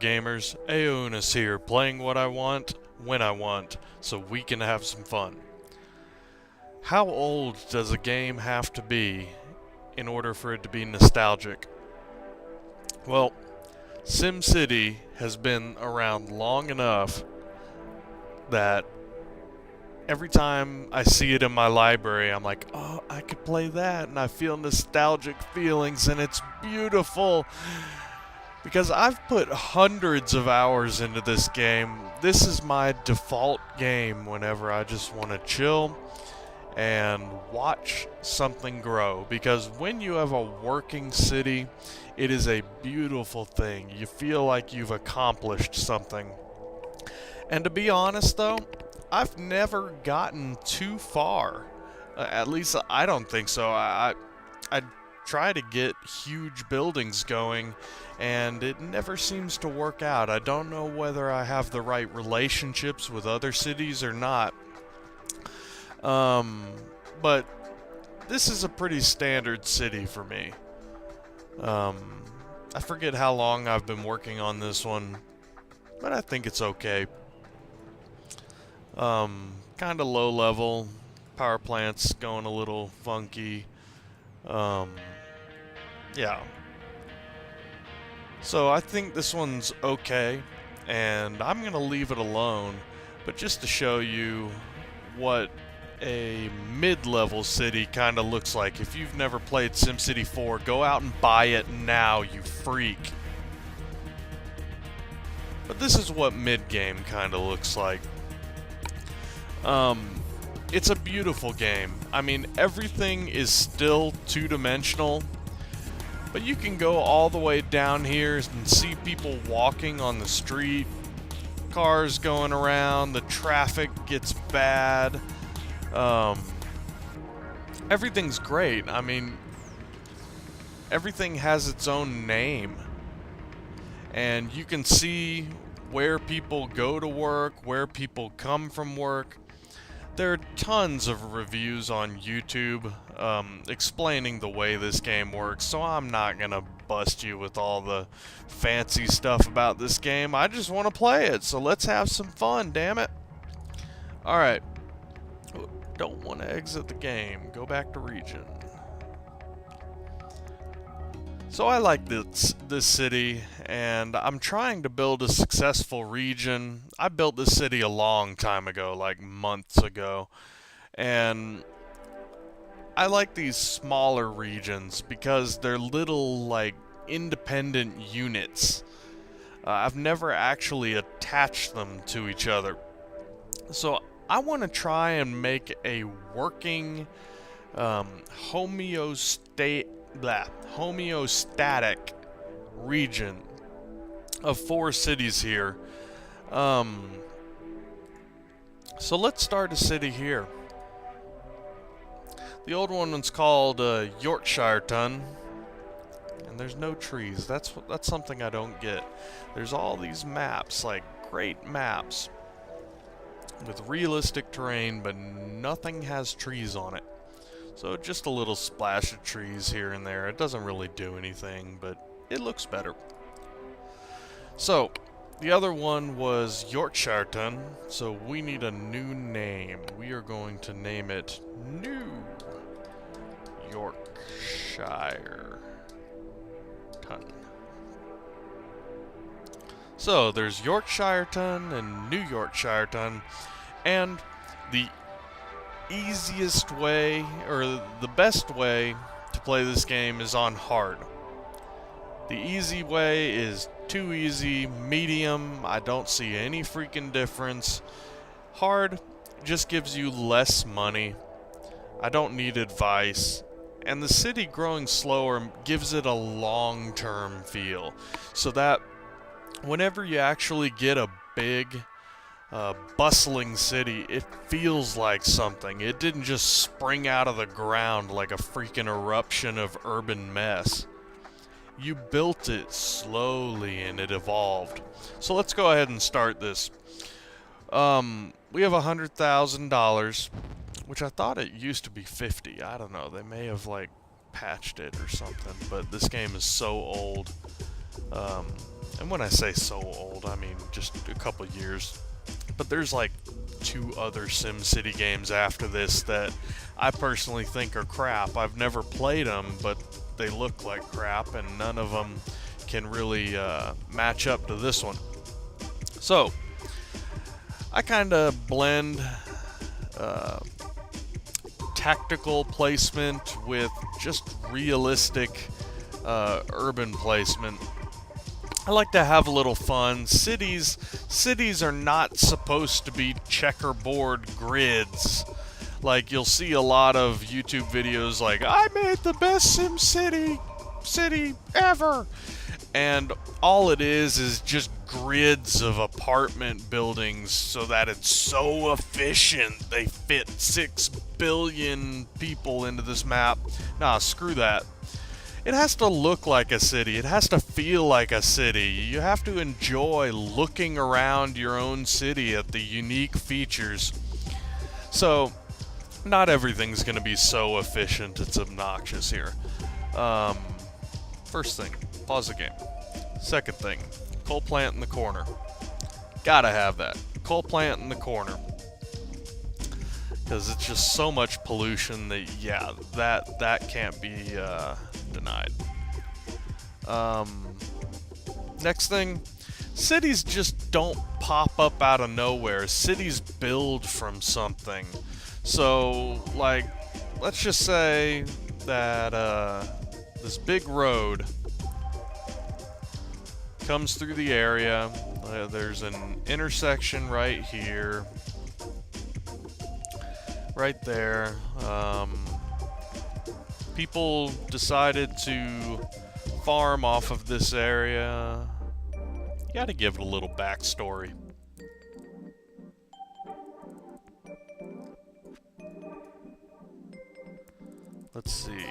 gamers, Aonis here, playing what I want, when I want, so we can have some fun. How old does a game have to be in order for it to be nostalgic? Well, SimCity has been around long enough that every time I see it in my library, I'm like, oh, I could play that, and I feel nostalgic feelings, and it's beautiful. Because I've put hundreds of hours into this game. This is my default game whenever I just want to chill and watch something grow. Because when you have a working city, it is a beautiful thing. You feel like you've accomplished something. And to be honest though, I've never gotten too far. At least I don't think so. I try to get huge buildings going, and it never seems to work out. I don't know whether I have the right relationships with other cities or not. But this is a pretty standard city for me. I forget how long I've been working on this one, but I think it's okay. Kind of low level. Power plant's going a little funky. Yeah. So I think this one's okay, and I'm gonna leave it alone, but just to show you what a mid-level city kind of looks like. If you've never played SimCity 4, go out and buy it now, you freak. But this is what mid-game kind of looks like. It's a beautiful game. I mean, everything is still two-dimensional, but you can go all the way down here and see people walking on the street, cars going around, the traffic gets bad. Everything's great. I mean, everything has its own name, and you can see where people go to work, where people come from work. There are tons of reviews on YouTube explaining the way this game works, so I'm not gonna bust you with all the fancy stuff about this game. I just want to play it, so let's have some fun, damn it. Alright. Don't want to exit the game. Go back to region. So I like this city, and I'm trying to build a successful region. I built this city a long time ago, like months ago, and I like these smaller regions because they're little, like, independent units. I've never actually attached them to each other. So I want to try and make a working homeostatic region of 4 cities here. So let's start a city here. The old one was called Yorkshireton, and there's no trees. That's something I don't get. There's all these maps, like great maps with realistic terrain, but nothing has trees on it. So just a little splash of trees here and there. It doesn't really do anything, but it looks better. So, the other one was Yorkshireton, so we need a new name. We are going to name it New Yorkshireton. So, there's Yorkshireton and New Yorkshireton, and the easiest way, or the best way to play this game is on hard. The easy way is too easy, medium, I don't see any freaking difference. Hard just gives you less money. I don't need advice. And the city growing slower gives it a long-term feel. So that whenever you actually get a big bustling city, it feels like something. It didn't just spring out of the ground like a freaking eruption of urban mess. You built it slowly and it evolved. So let's go ahead and start this. We have $100,000, which I thought it used to be 50. I don't know. They may have like patched it or something, but this game is so old. And when I say so old, I mean just a couple years. But there's like 2 other SimCity games after this that I personally think are crap. I've never played them, but they look like crap, and none of them can really match up to this one. So, I kind of blend tactical placement with just realistic urban placement. I like to have a little fun. Cities are not supposed to be checkerboard grids. Like, you'll see a lot of YouTube videos like, I made the best SimCity city ever. And all it is just grids of apartment buildings so that it's so efficient they fit 6 billion people into this map. Nah, screw that. It has to look like a city. It has to feel like a city. You have to enjoy looking around your own city at the unique features. So, not everything's going to be so efficient it's obnoxious here. First thing, pause the game. Second thing, coal plant in the corner. Gotta have that. Coal plant in the corner. Because it's just so much pollution that, yeah, that can't be denied. Next thing, cities just don't pop up out of nowhere. Cities build from something. So, like, let's just say that this big road comes through the area. There's an intersection right here. Right there. People decided to farm off of this area. You gotta give it a little backstory. Let's see.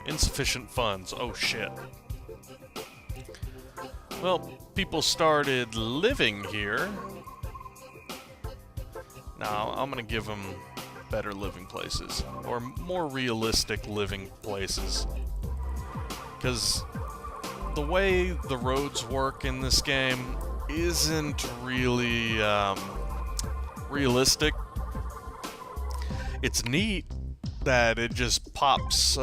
Insufficient funds. Oh shit. Well, people started living here. Now, I'm gonna give them better living places. Or more realistic living places. Because the way the roads work in this game isn't really realistic. It's neat that it just pops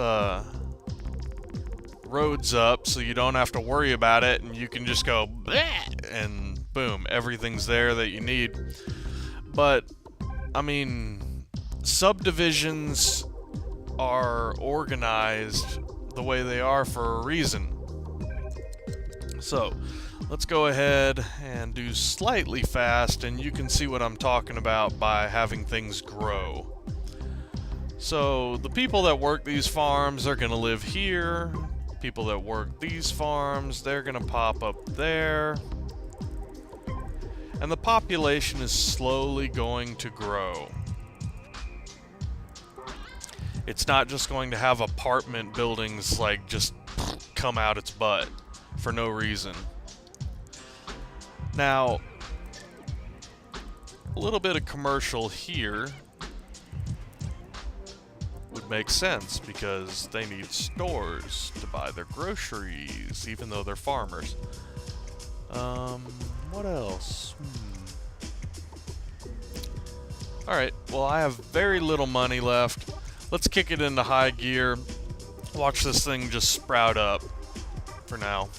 roads up so you don't have to worry about it and you can just go bleh, and boom, everything's there that you need. But, I mean, subdivisions are organized the way they are for a reason. So, let's go ahead and do slightly fast, and you can see what I'm talking about by having things grow. So, the people that work these farms are going to live here. People that work these farms, they're going to pop up there. And the population is slowly going to grow. It's not just going to have apartment buildings like just come out its butt for no reason. Now, a little bit of commercial here would make sense because they need stores to buy their groceries, even though they're farmers. What else? Alright, well, I have very little money left. Let's kick it into high gear. Watch this thing just sprout up for now.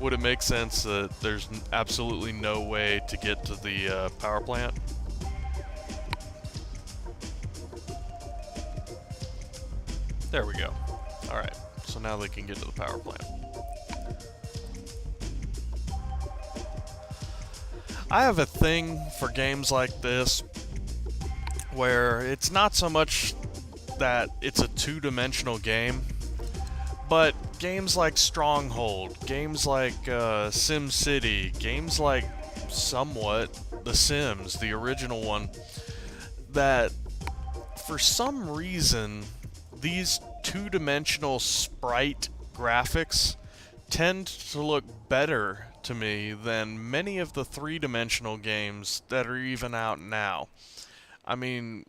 Would it make sense that there's absolutely no way to get to the power plant? There we go. Alright, so now they can get to the power plant. I have a thing for games like this where it's not so much that it's a two-dimensional game, but games like Stronghold, games like SimCity, games like somewhat The Sims, the original one, that for some reason these two-dimensional sprite graphics tend to look better to me than many of the three-dimensional games that are even out now. I mean,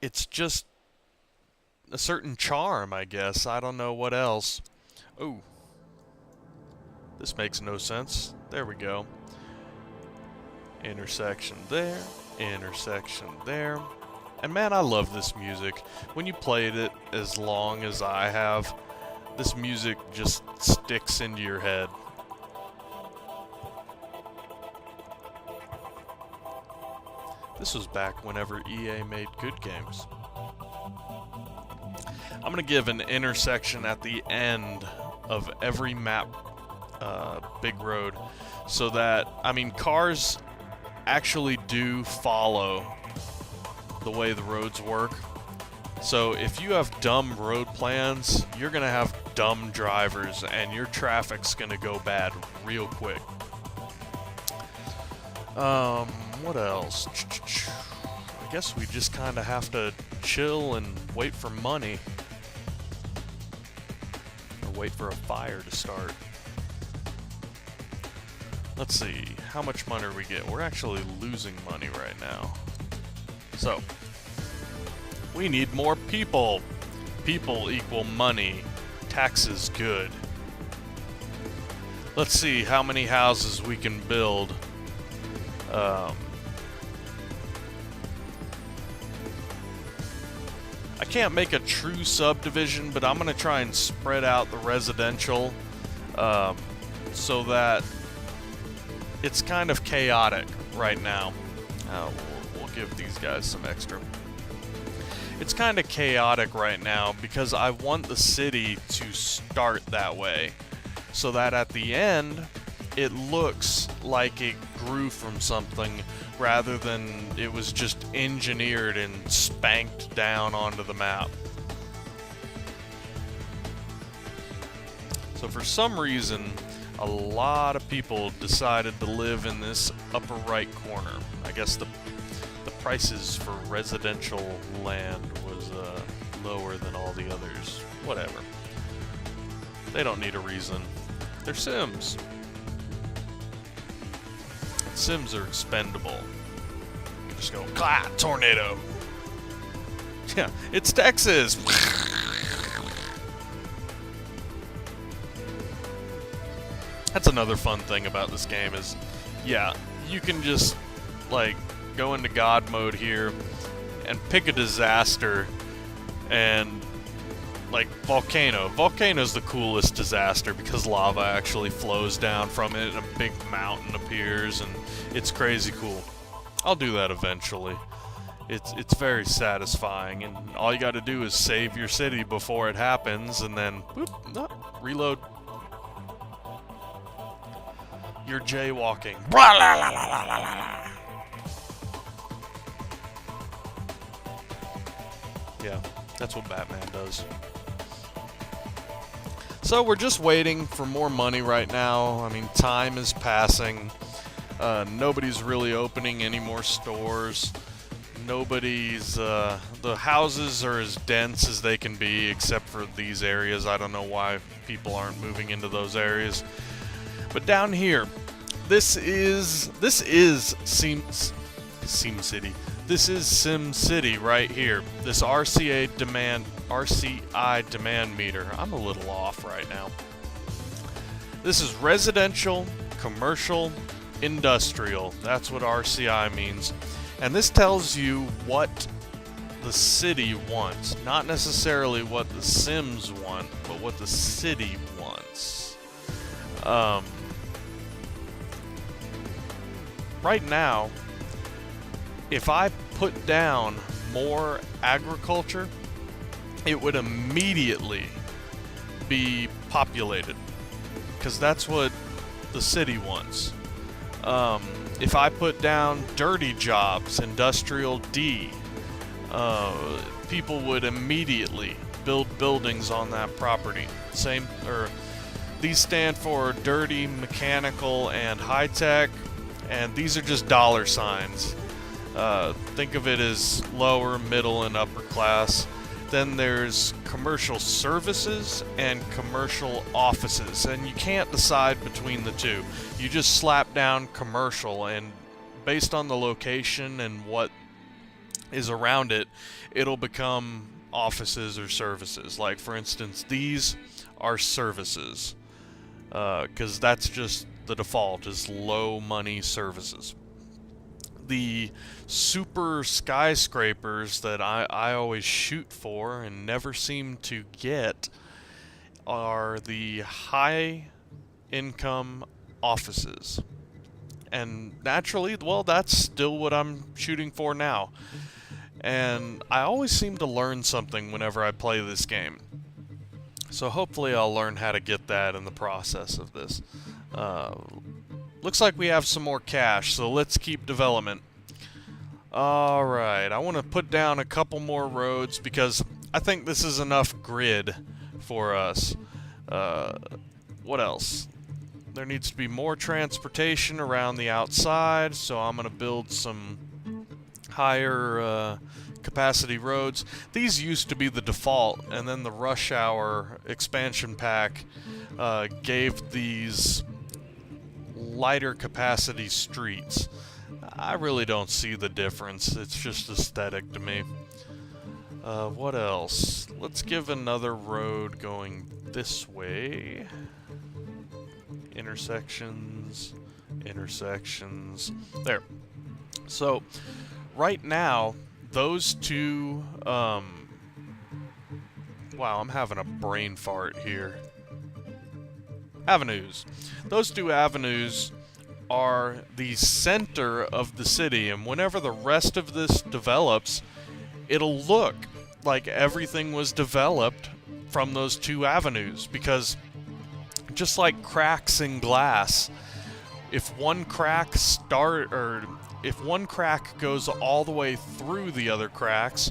it's just a certain charm, I guess. I don't know what else. Oh, this makes no sense. There we go. Intersection there, intersection there. And man, I love this music. When you played it as long as I have, this music just sticks into your head. This was back whenever EA made good games. I'm going to give an intersection at the end of every map big road so that, I mean, cars actually do follow the way the roads work. So if you have dumb road plans, you're going to have dumb drivers and your traffic's going to go bad real quick. What else? I guess we just kind of have to chill and wait for money. Or wait for a fire to start. Let's see, how much money we get? We're actually losing money right now. So, we need more people. People equal money. Taxes good. Let's see how many houses we can build. I can't make a true subdivision, but I'm going to try and spread out the residential so that it's kind of chaotic right now. We'll give these guys some extra. It's kind of chaotic right now because I want the city to start that way so that at the end it looks like it grew from something rather than it was just engineered and spanked down onto the map. So for some reason, a lot of people decided to live in this upper right corner. I guess the prices for residential land was lower than all the others. Whatever. They don't need a reason. They're Sims. Sims are expendable. You can just go, clah, tornado. Yeah, it's Texas. That's another fun thing about this game is, yeah, you can just, like, go into God mode here and pick a disaster and, like, volcano. Volcano's the coolest disaster because lava actually flows down from it and a big mountain appears and it's crazy cool. I'll do that eventually. It's very satisfying and all you gotta do is save your city before it happens and then, whoop, no, reload. You're jaywalking. Yeah, that's what Batman does. So we're just waiting for more money right now. I mean, time is passing. Nobody's really opening any more stores. Nobody's, the houses are as dense as they can be, except for these areas. I don't know why people aren't moving into those areas. But down here, this is SimCity. This is SimCity right here. This RCI demand meter. I'm a little off right now. This is residential, commercial, industrial. That's what RCI means. And this tells you what the city wants. Not necessarily what the Sims want, but what the city wants. Right now, if I put down more agriculture, it would immediately be populated. Because that's what the city wants. If I put down dirty jobs, industrial D, people would immediately build buildings on that property. These stand for dirty, mechanical, and high-tech, and these are just dollar signs. Think of it as lower, middle, and upper class. Then there's commercial services and commercial offices, and you can't decide between the two. You just slap down commercial, and based on the location and what is around it, it'll become offices or services. Like, for instance, these are services, because that's just the default, is low money services. The super skyscrapers that I always shoot for and never seem to get are the high income offices. And naturally, well, that's still what I'm shooting for now. And I always seem to learn something whenever I play this game. So hopefully I'll learn how to get that in the process of this. Looks like we have some more cash, so let's keep development. Alright, I want to put down a couple more roads because I think this is enough grid for us. What else? There needs to be more transportation around the outside, so I'm going to build some higher capacity roads. These used to be the default, and then the Rush Hour expansion pack gave these lighter capacity streets. I really don't see the difference. It's just aesthetic to me. What else? Let's give another road going this way. Intersections, intersections. There. So, right now, those two, wow, I'm having a brain fart here. Avenues. Those two avenues are the center of the city, and whenever the rest of this develops, it'll look like everything was developed from those two avenues, because just like cracks in glass, if one crack if one crack goes all the way through the other cracks,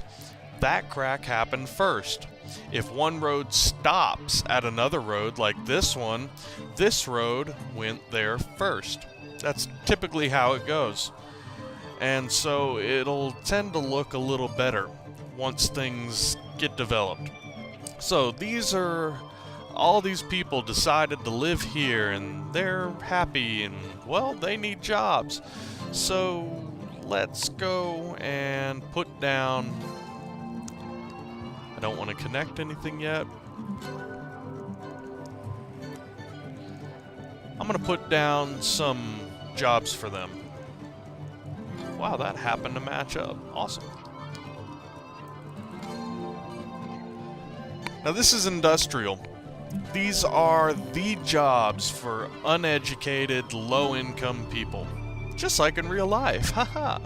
that crack happened first. If one road stops at another road, like this one, this road went there first. That's typically how it goes. And so it'll tend to look a little better once things get developed. So these are... all these people decided to live here, and they're happy, and, well, they need jobs. So let's go and put down... I don't want to connect anything yet. I'm going to put down some jobs for them. Wow, that happened to match up. Awesome. Now this is industrial. These are the jobs for uneducated, low-income people. Just like in real life, haha.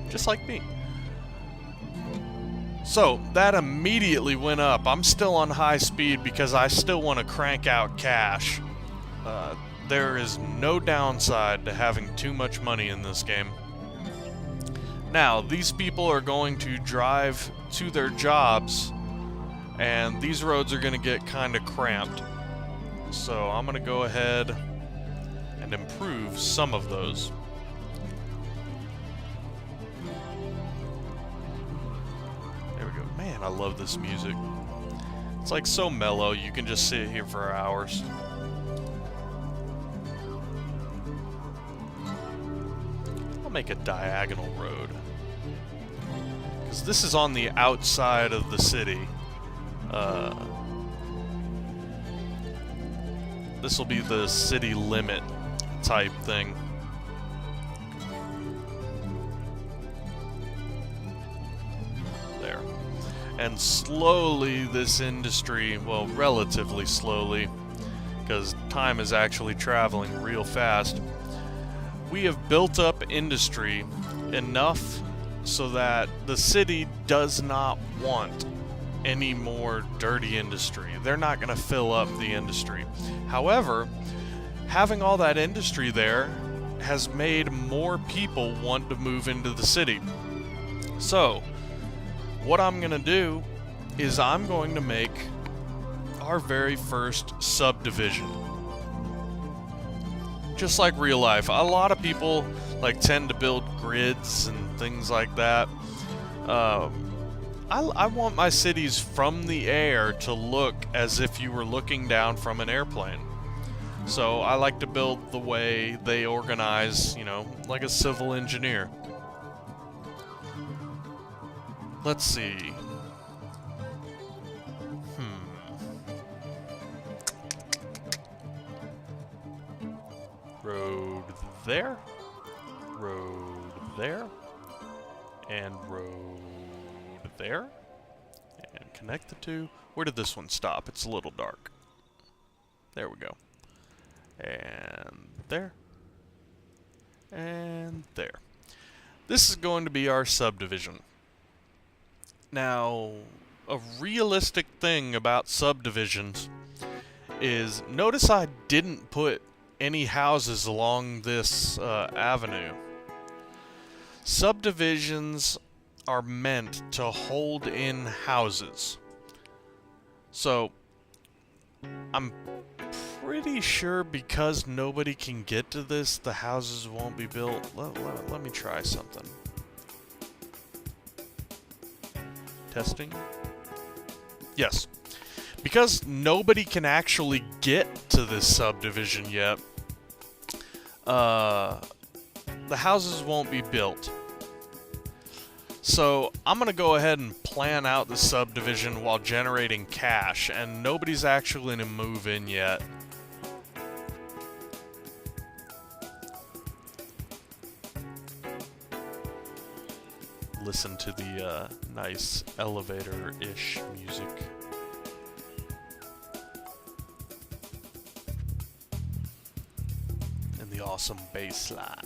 Just like me. So, that immediately went up. I'm still on high speed because I still want to crank out cash. There is no downside to having too much money in this game. Now, these people are going to drive to their jobs, and these roads are going to get kind of cramped. So I'm going to go ahead and improve some of those. There we go. Man, I love this music. It's like so mellow, you can just sit here for hours. I'll make a diagonal road, because this is on the outside of the city. This will be the city limit type thing. There. And slowly this industry, well, relatively slowly, because time is actually traveling real fast, we have built up industry enough so that the city does not want any more dirty industry. They're not going to fill up the industry. However, having all that industry there has made more people want to move into the city. So, what I'm going to do is I'm going to make our very first subdivision. Just like real life, a lot of people tend to build grids and things like that. I want my cities from the air to look as if you were looking down from an airplane. So I like to build the way they organize, you know, like a civil engineer. let's see. Road there, road there, and road there, and connect the two. Where did this one stop? It's a little dark. There we go. And there, and there. This is going to be our subdivision. Now, a realistic thing about subdivisions is, notice I didn't put any houses along this avenue. Subdivisions are meant to hold in houses. So, I'm pretty sure because nobody can get to this, the houses won't be built. Let me try something. Testing? Yes. Because nobody can actually get to this subdivision yet, the houses won't be built. So I'm going to go ahead and plan out the subdivision while generating cash, and nobody's actually going to move in yet. Listen to the nice elevator-ish music. And the awesome bass line.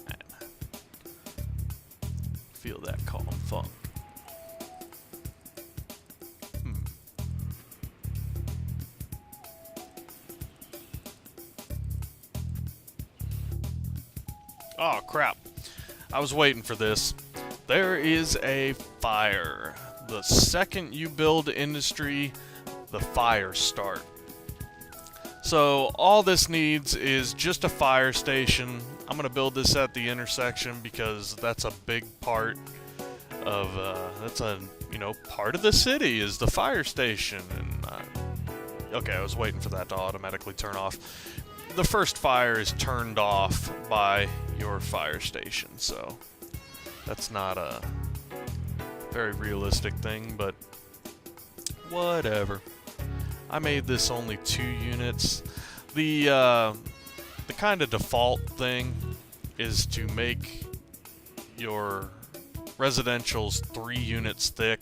Feel that calm funk. Oh crap. I was waiting for this. There is a fire. The second you build industry, the fires start. So all this needs is just a fire station. I'm gonna build this at the intersection because that's a big part of that's a part of the city is the fire station. And okay, I was waiting for that to automatically turn off. The first fire is turned off by your fire station, so that's not a very realistic thing, but whatever. I made this only 2 units. The kind of default thing is to make your residentials 3 units thick,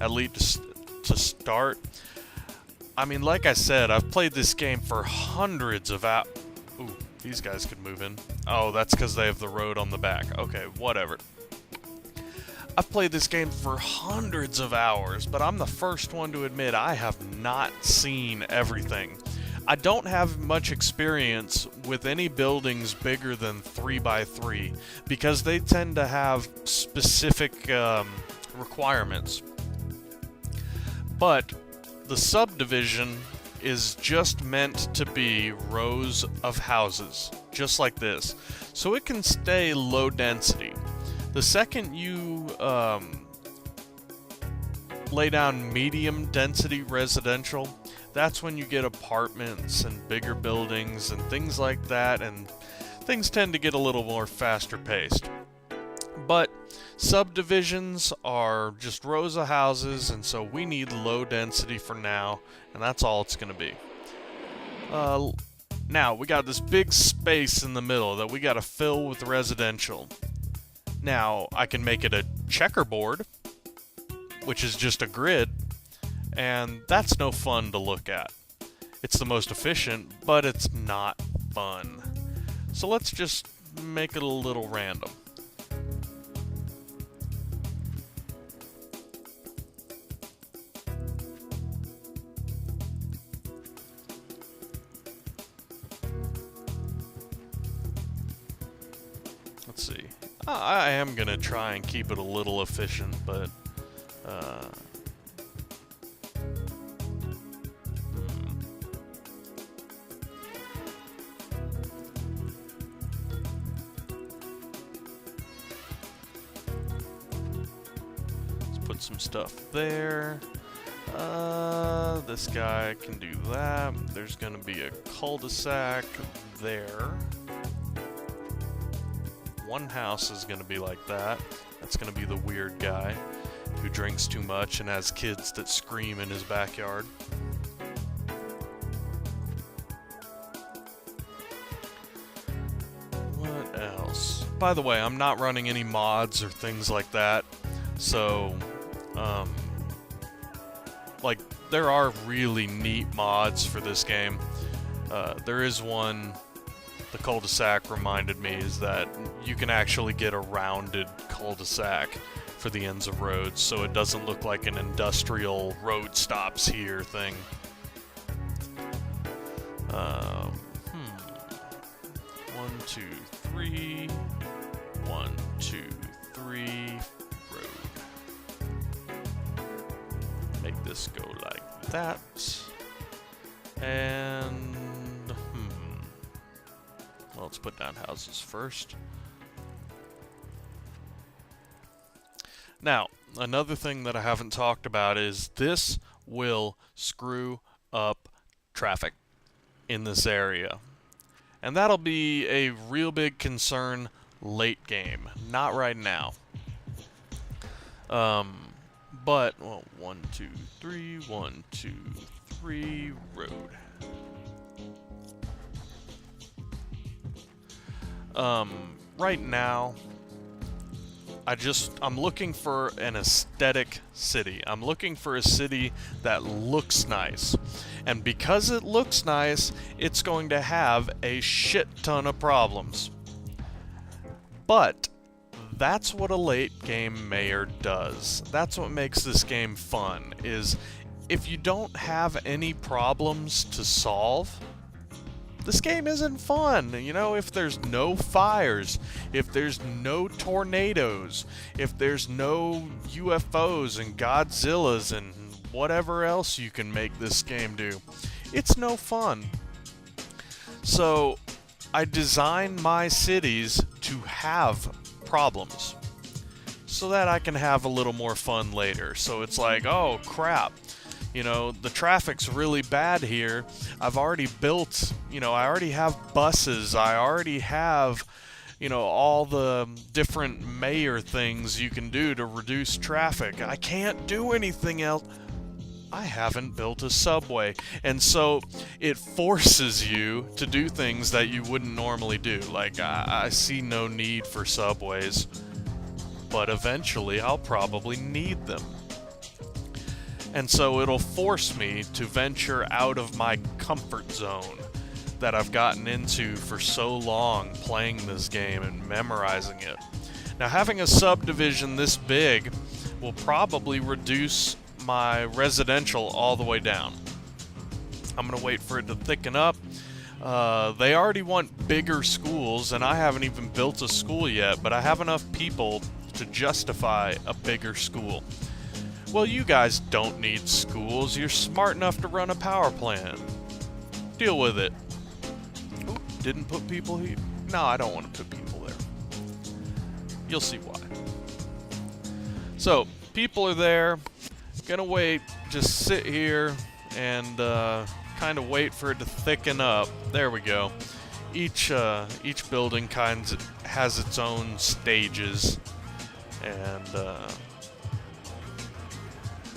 at least to start. I mean, like I said, I've played this game for hundreds of hours. Ooh, these guys could move in. Oh, that's because they have the road on the back. Okay, whatever. I've played this game for hundreds of hours, but I'm the first one to admit I have not seen everything. I don't have much experience with any buildings bigger than 3x3 because they tend to have specific requirements. But the subdivision is just meant to be rows of houses, just like this, so it can stay low density. The second you lay down medium density residential, that's when you get apartments and bigger buildings and things like that, and things tend to get a little more faster paced. But subdivisions are just rows of houses, and so we need low density for now, and that's all it's going to be. Now, we got this big space in the middle that we got to fill with residential. Now, I can make it a checkerboard, which is just a grid, and that's no fun to look at. It's the most efficient, but it's not fun. So let's just make it a little random. Let's see. I am gonna try and keep it a little efficient, but let's put some stuff there. This guy can do that. There's gonna be a cul-de-sac there. One house is going to be like that. That's going to be the weird guy. who drinks too much and has kids that scream in his backyard. What else? By the way, I'm not running any mods or things like that, so, like, there are really neat mods for this game. There is one, the cul-de-sac reminded me, is that you can actually get a rounded cul-de-sac for the ends of roads, so it doesn't look like an industrial road stops here thing. 1, 2, 3. 1, 2, 3. Road. Make this go like that. And well, let's put down houses first. Now, another thing that I haven't talked about is this will screw up traffic in this area. And that'll be a real big concern late game, not right now. But, well, 1, 2, 3, 1, 2, 3, road. Right now, I'm looking for an aesthetic city. I'm looking for a city that looks nice. And because it looks nice, it's going to have a shit ton of problems. But that's what a late game mayor does. That's what makes this game fun, is if you don't have any problems to solve, this game isn't fun. You know, if there's no fires, if there's no tornadoes, if there's no UFOs and Godzillas and whatever else you can make this game do, it's no fun. So I design my cities to have problems so that I can have a little more fun later. So it's like, oh crap, you know, the traffic's really bad here. I've already built, you know, I already have buses. I already have, you know, all the different mayor things you can do to reduce traffic. I can't do anything else. I haven't built a subway. And so it forces you to do things that you wouldn't normally do. Like, I see no need for subways, but eventually I'll probably need them. And so it'll force me to venture out of my comfort zone that I've gotten into for so long playing this game and memorizing it. Now, having a subdivision this big will probably reduce my residential all the way down. I'm going to wait for it to thicken up. They already want bigger schools, and I haven't even built a school yet, but I have enough people to justify a bigger school. Well, you guys don't need schools. You're smart enough to run a power plant. Deal with it. Oop, didn't put people here. No, I don't want to put people there. You'll see why. So, people are there. Gonna wait. Just sit here and kind of wait for it to thicken up. There we go. Each building kind of has its own stages, and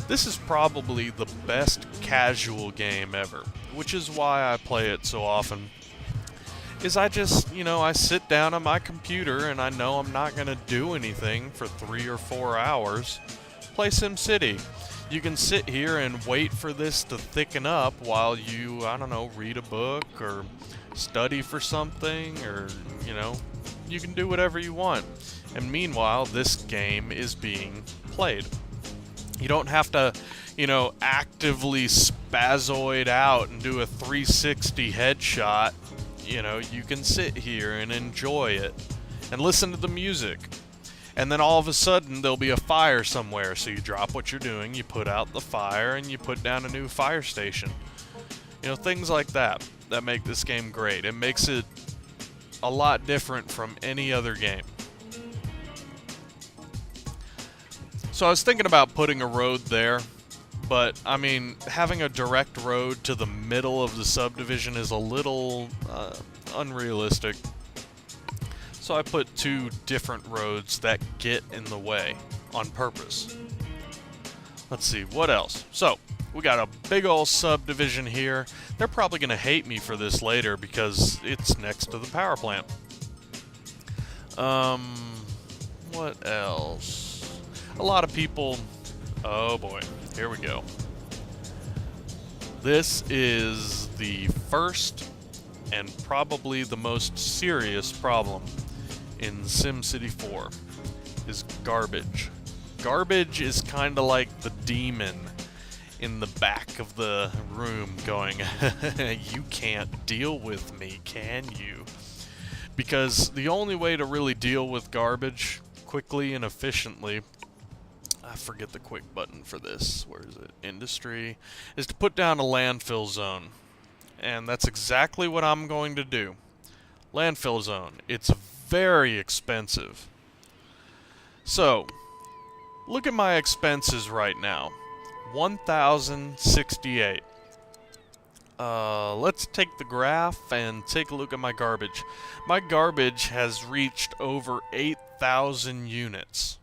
this is probably the best casual game ever, which is why I play it so often. Is I just, you know, I sit down on my computer and I know I'm not going to do anything for 3 or 4 hours. Play SimCity. You can sit here and wait for this to thicken up while you, I don't know, read a book or study for something, or, you know, you can do whatever you want. And meanwhile, this game is being played. You don't have to, you know, actively spazoid out and do a 360 headshot. You know, you can sit here and enjoy it and listen to the music. And then all of a sudden there'll be a fire somewhere, so you drop what you're doing, you put out the fire, and you put down a new fire station. You know, things like that make this game great. It makes it a lot different from any other game. So I was thinking about putting a road there, but I mean, having a direct road to the middle of the subdivision is a little unrealistic. So I put 2 different roads that get in the way on purpose. Let's see, what else? So, we got a big old subdivision here. They're probably going to hate me for this later because it's next to the power plant. What else? A lot of people... Oh boy, here we go. This is the first and probably the most serious problem in SimCity 4, is garbage. Garbage is kind of like the demon in the back of the room going, you can't deal with me, can you? Because the only way to really deal with garbage quickly and efficiently, I forget the quick button for this, where is it? Industry, is to put down a landfill zone. And that's exactly what I'm going to do. Landfill zone. It's very expensive. So, look at my expenses right now. 1,068. Let's take the graph and take a look at my garbage. My garbage has reached over 8,000 units.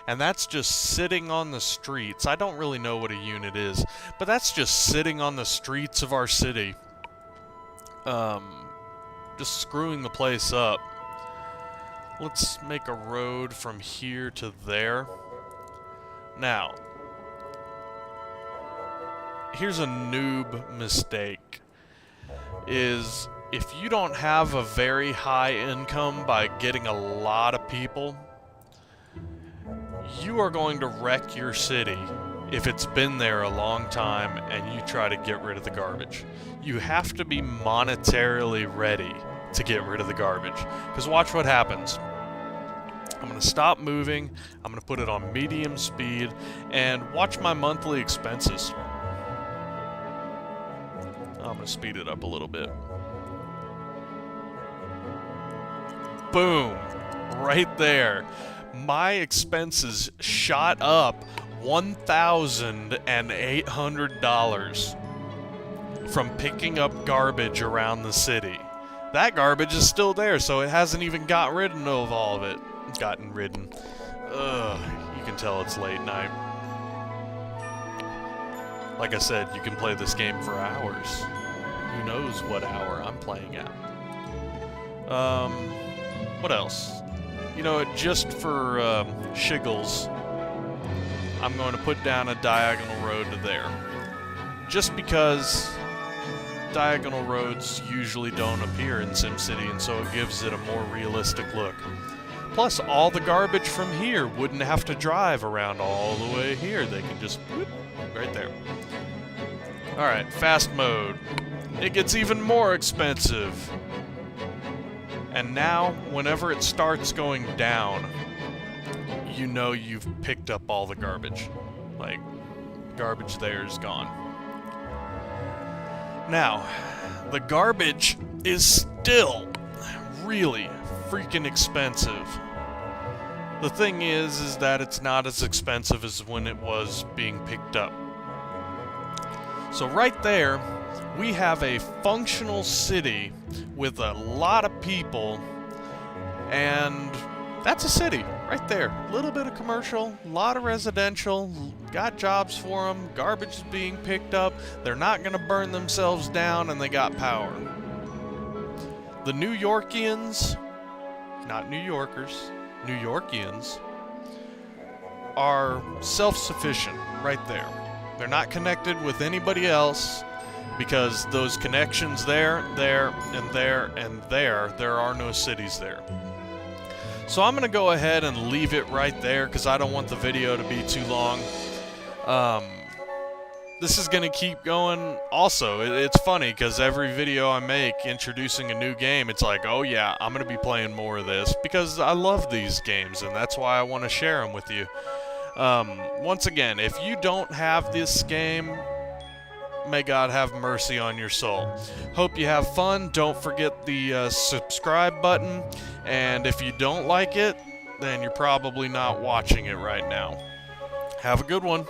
And that's just sitting on the streets. I don't really know what a unit is, but that's just sitting on the streets of our city. Just screwing the place up. Let's make a road from here to there. Now, here's a noob mistake. Is if you don't have a very high income by getting a lot of people, you are going to wreck your city if it's been there a long time and you try to get rid of the garbage. You have to be monetarily ready to get rid of the garbage. Because watch what happens. I'm going to stop moving, I'm going to put it on medium speed, and watch my monthly expenses. I'm going to speed it up a little bit. Boom! Right there. My expenses shot up $1,800 from picking up garbage around the city. That garbage is still there, so it hasn't even gotten rid of all of it. Ugh, you can tell it's late night. Like I said, you can play this game for hours. Who knows what hour I'm playing at. What else? You know, just for shiggles, I'm going to put down a diagonal road to there. Just because diagonal roads usually don't appear in SimCity, and so it gives it a more realistic look. Plus, all the garbage from here wouldn't have to drive around all the way here. They can just, whoop, right there. Alright, fast mode. It gets even more expensive. And now, whenever it starts going down, you know you've picked up all the garbage. Like, garbage there is gone. Now, the garbage is still really freaking expensive. The thing is that it's not as expensive as when it was being picked up. So right there, we have a functional city with a lot of people, and that's a city right there. A little bit of commercial, a lot of residential, got jobs for them, garbage is being picked up, they're not going to burn themselves down, and they got power. The New Yorkians, not New Yorkers, New Yorkians, are self-sufficient right there. They're not connected with anybody else, because those connections there, and there, and there are no cities there. So I'm going to go ahead and leave it right there, because I don't want the video to be too long. This is going to keep going. Also, it's funny, because every video I make introducing a new game, it's like, oh yeah, I'm going to be playing more of this, because I love these games, and that's why I want to share them with you. Once again, if you don't have this game, may God have mercy on your soul. Hope you have fun. Don't forget the subscribe button. And if you don't like it, then you're probably not watching it right now. Have a good one.